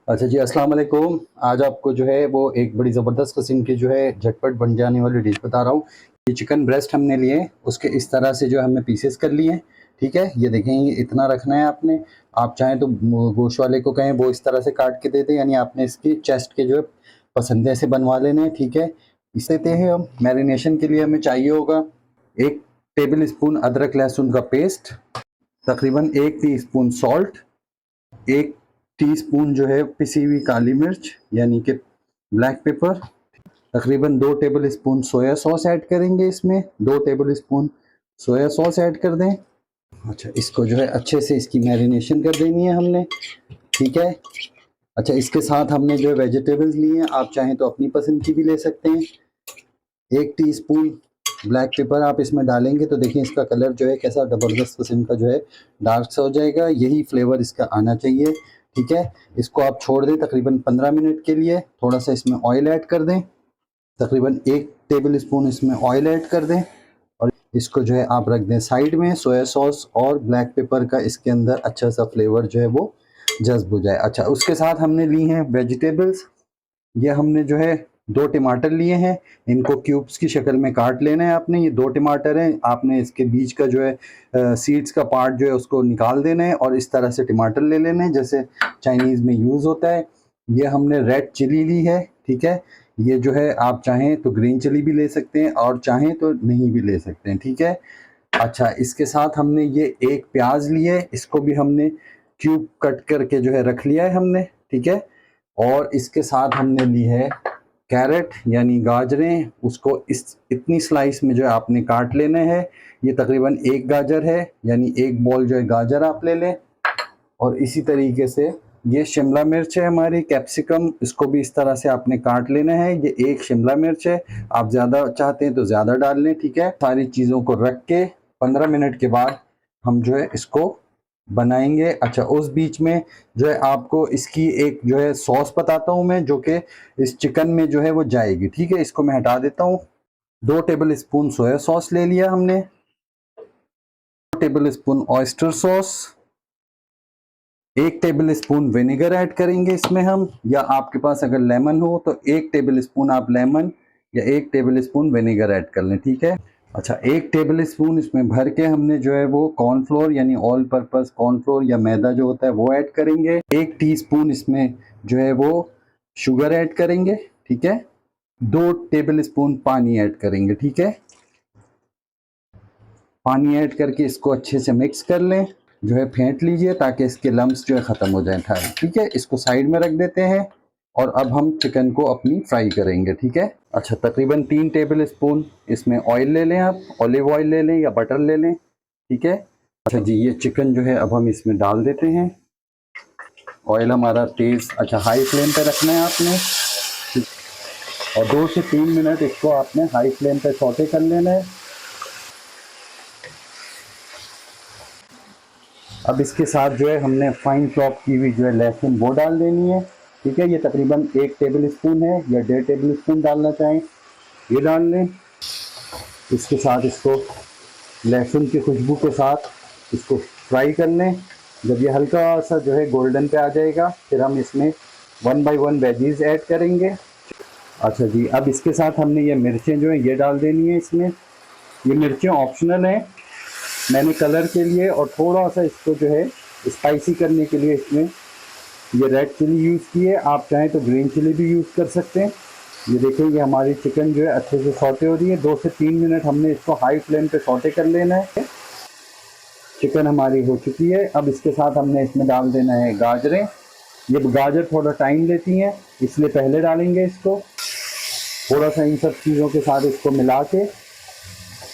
अच्छा जी, अस्सलाम वालेकुम। आज आपको जो है वो एक बड़ी ज़बरदस्त किस्म की जो है झटपट बन जाने वाली डिश बता रहा हूँ। ये चिकन ब्रेस्ट हमने लिए, उसके इस तरह से जो हमने पीसेस कर लिए हैं, ठीक है? ये देखें, ये इतना रखना है आपने। आप चाहें तो गोश्त वाले को कहें वो इस तरह से काट के दे दे, यानी आपने इसकी चेस्ट के जो है पसंदे से बनवा लेने हैं, ठीक है? इसे देते हैं हम मैरिनेशन के लिए हमें चाहिए होगा 1 टेबल स्पून अदरक लहसुन का पेस्ट, तकरीबन 1 टीस्पून सॉल्ट, 1 टीस्पून जो है पिसी हुई काली मिर्च यानी कि ब्लैक पेपर, तकरीबन 2 table spoon soya sauce add करेंगे इसमें, 2 table spoon soya sauce add कर दें। अच्छा, इसको जो है अच्छे से इसकी मैरिनेशन कर देनी है हमने, ठीक है? अच्छा, इसके साथ हमने जो है वेजिटेबल्स लिए हैं, आप चाहें तो अपनी पसंद की भी ले सकते हैं। 1 टीस्पून ब्लैक पेपर आप इसमें डालेंगे तो देखिए इसका कलर जो है कैसा ज़बरदस्त किस्म का जो है डार्क सा हो जाएगा, यही फ्लेवर इसका आना चाहिए, ठीक है? इसको आप छोड़ दें तकरीबन 15 मिनट के लिए। थोड़ा सा इसमें ऑयल ऐड कर दें, तकरीबन 1 टेबल स्पून इसमें ऑयल ऐड कर दें और इसको जो है आप रख दें साइड में। सोया सॉस और ब्लैक पेपर का इसके अंदर अच्छा सा फ्लेवर जो है वो जज़्ब हो जाए। अच्छा, उसके साथ हमने ली हैं वेजिटेबल्स। ये हमने जो है 2 टमाटर लिए हैं, इनको क्यूब्स की शक्ल में काट लेना है आपने। ये 2 टमाटर हैं, आपने इसके बीच का जो है सीड्स का पार्ट जो है उसको निकाल देना है और इस तरह से टमाटर ले लेने हैं जैसे चाइनीज़ में यूज़ होता है। ये हमने रेड चिली ली है, ठीक है? ये जो है आप चाहें तो ग्रीन चिली भी ले सकते हैं और चाहें तो नहीं भी ले सकते हैं, ठीक है? अच्छा, इसके साथ हमने ये 1 प्याज़ ली है, इसको भी हमने क्यूब कट करके जो है रख लिया है हमने, ठीक है? और इसके साथ हमने ली है कैरेट यानी गाजरें, उसको इस इतनी स्लाइस में जो है आपने काट लेना है। ये तकरीबन 1 गाजर है, यानी 1 बॉल जो है गाजर आप ले लें। और इसी तरीके से ये शिमला मिर्च है हमारी, कैप्सिकम, इसको भी इस तरह से आपने काट लेना है। ये 1 शिमला मिर्च है, आप ज़्यादा चाहते हैं तो ज़्यादा डाल लें, ठीक है? सारी चीज़ों को रख के 15 मिनट के बाद हम जो है इसको बनाएंगे। अच्छा, उस बीच में जो है आपको इसकी एक जो है सॉस बताता हूँ मैं, जो कि इस चिकन में जो है वो जाएगी, ठीक है? इसको मैं हटा देता हूँ। 2 टेबल स्पून सोया सॉस ले लिया हमने, 2 table spoon oyster sauce, 1 table spoon vinegar add करेंगे इसमें हम, या आपके पास अगर लेमन हो तो 1 टेबल स्पून आप लेमन या 1 टेबल स्पून विनेगर ऐड कर लें, ठीक है? अच्छा, 1 टेबल स्पून इसमें भर के हमने जो है वो कॉर्नफ्लोर यानी ऑल पर्पस कॉर्नफ्लोर या मैदा जो होता है वो ऐड करेंगे। 1 टीस्पून इसमें जो है वो शुगर ऐड करेंगे, ठीक है? 2 टेबल स्पून पानी ऐड करेंगे, ठीक है? पानी ऐड करके इसको अच्छे से मिक्स कर लें, जो है फेंट लीजिए ताकि इसके लम्स जो है ख़त्म हो जाएं सारे, ठीक है? इसको साइड में रख देते हैं और अब हम चिकन को अपनी फ्राई करेंगे, ठीक है? अच्छा, तकरीबन 3 टेबल स्पून इसमें ऑयल ले लें, आप ऑलिव ऑयल ले लें या बटर ले लें, ठीक है? अच्छा जी, ये चिकन जो है अब हम इसमें डाल देते हैं। ऑयल हमारा तेज़, अच्छा हाई फ्लेम पे रखना है आपने, और 2 से 3 मिनट इसको आपने हाई फ्लेम पे सौटे कर लेना है। अब इसके साथ जो है हमने फाइन चॉप की हुई जो है लहसुन वो डाल देनी है, ठीक है? ये तकरीबन 1 टेबल स्पून है या 1.5 टेबल स्पून डालना चाहें ये डाल लें। इसके साथ इसको लहसुन की खुशबू के साथ इसको फ्राई कर लें। जब ये हल्का सा जो है गोल्डन पे आ जाएगा फिर हम इसमें 1 बाय 1 वेजीज ऐड करेंगे। अच्छा जी, अब इसके साथ हमने ये मिर्चें जो है ये डाल देनी है इसमें। ये मिर्चें ऑप्शनल हैं, मैंने कलर के लिए और थोड़ा सा इसको जो है स्पाइसी करने के लिए इसमें ये रेड चिली यूज़ की है, आप चाहें तो ग्रीन चिली भी यूज़ कर सकते हैं। ये देखेंगे हमारी चिकन जो है अच्छे से सौटे हो रही है। 2 से 3 मिनट हमने इसको हाई फ्लेम पे सौटे कर लेना है। चिकन हमारी हो चुकी है। अब इसके साथ हमने इसमें डाल देना है गाजरें। ये गाजर थोड़ा टाइम लेती हैं इसलिए पहले डालेंगे इसको। थोड़ा सा इन सब चीज़ों के साथ इसको मिला के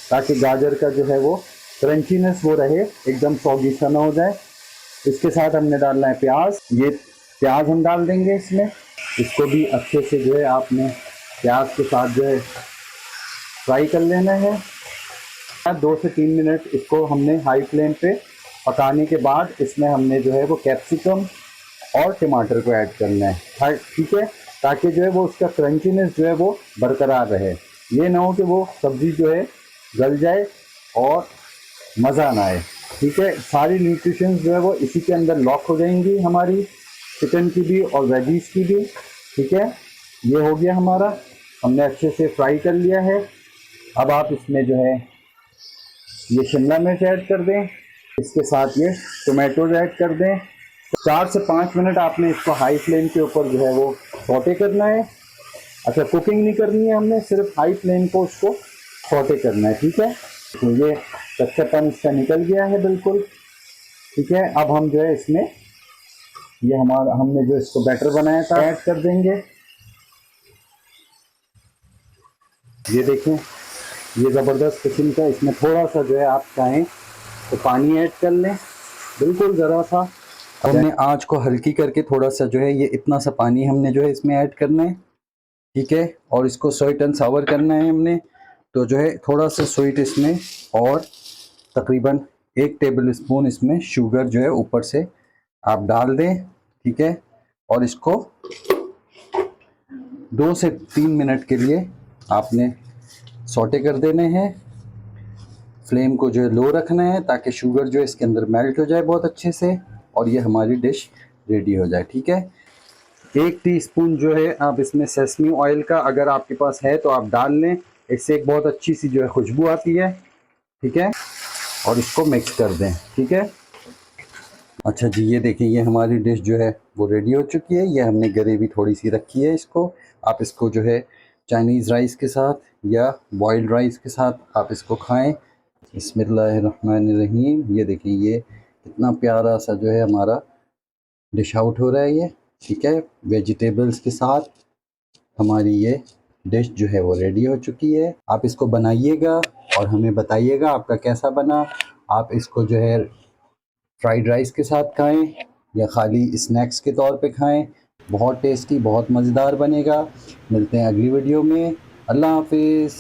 ताकि गाजर का जो है वो क्रंचीनेस वो रहे, एकदम सॉगी सा ना हो जाए। इसके साथ हमने डालना है प्याज। ये प्याज हम डाल देंगे इसमें। इसको भी अच्छे से जो है आपने प्याज के साथ जो है फ्राई कर लेना है। 2 से 3 मिनट इसको हमने हाई फ्लेम पे पकाने के बाद इसमें हमने जो है वो कैप्सिकम और टमाटर को ऐड करना है, ठीक है? ताकि जो है वो उसका क्रंचीनेस जो है वो बरकरार रहे। ये ना हो कि वो सब्ज़ी जो है गल जाए और मज़ा ना आए, ठीक है? सारी न्यूट्रिशंस जो है वो इसी के अंदर लॉक हो जाएंगी हमारी। चिकन की भी और वेजीज की भी। ठीक है, ये हो गया हमारा, हमने अच्छे से फ्राई कर लिया है। अब आप इसमें जो है ये शिमला मिर्च ऐड कर दें, इसके साथ ये टोमेटोज ऐड कर दें। 4 से 5 मिनट आपने इसको हाई फ्लेम के ऊपर जो है वो सौटे करना है। अच्छा, कुकिंग नहीं करनी है हमने, सिर्फ हाई फ्लेम को उसको सौटे करना है। ठीक है, तो ये कच्चापन इसका निकल गया है बिल्कुल। ठीक है, अब हम जो है इसमें ये हमारा हमने जो इसको बैटर बनाया था ऐड कर देंगे। ये देखें, ये ज़बरदस्त किस्म का, इसमें थोड़ा सा जो है आप चाहें तो पानी ऐड कर लें, बिल्कुल ज़रा सा। हमने आँच को हल्की करके थोड़ा सा जो है ये इतना सा पानी हमने जो है इसमें ऐड करना है। ठीक है, और इसको स्वीट एंड सावर करना है हमने, तो जो है थोड़ा सा स्वीट इसमें, और तकरीबन 1 टेबल स्पून इसमें शुगर जो है ऊपर से आप डाल दें। ठीक है, और इसको 2 से 3 मिनट के लिए आपने सौटे कर देने हैं। फ्लेम को जो है लो रखना है ताकि शुगर जो है इसके अंदर मेल्ट हो जाए बहुत अच्छे से, और ये हमारी डिश रेडी हो जाए। ठीक है, 1 टीस्पून जो है आप इसमें सेसमी ऑयल का अगर आपके पास है तो आप डाल लें, इससे एक बहुत अच्छी सी जो है खुशबू आती है। ठीक है, और इसको मिक्स कर दें। ठीक है, अच्छा जी, ये देखिए ये हमारी डिश जो है वो रेडी हो चुकी है। ये हमने ग्रेवी थोड़ी सी रखी है, इसको आप इसको जो है चाइनीज़ राइस के साथ या बॉइल्ड राइस के साथ आप इसको खाएं। बिस्मिल्लाहिर्रहमानिर्रहीम। ये देखिए ये कितना प्यारा सा जो है हमारा डिश आउट हो रहा है ये। ठीक है, वेजिटेबल्स के साथ हमारी ये डिश जो है वो रेडी हो चुकी है। आप इसको बनाइएगा और हमें बताइएगा आपका कैसा बना। आप इसको जो है फ्राइड राइस के साथ खाएं या खाली स्नैक्स के तौर पे खाएं, बहुत टेस्टी, बहुत मज़ेदार बनेगा। मिलते हैं अगली वीडियो में। अल्लाह हाफिज़।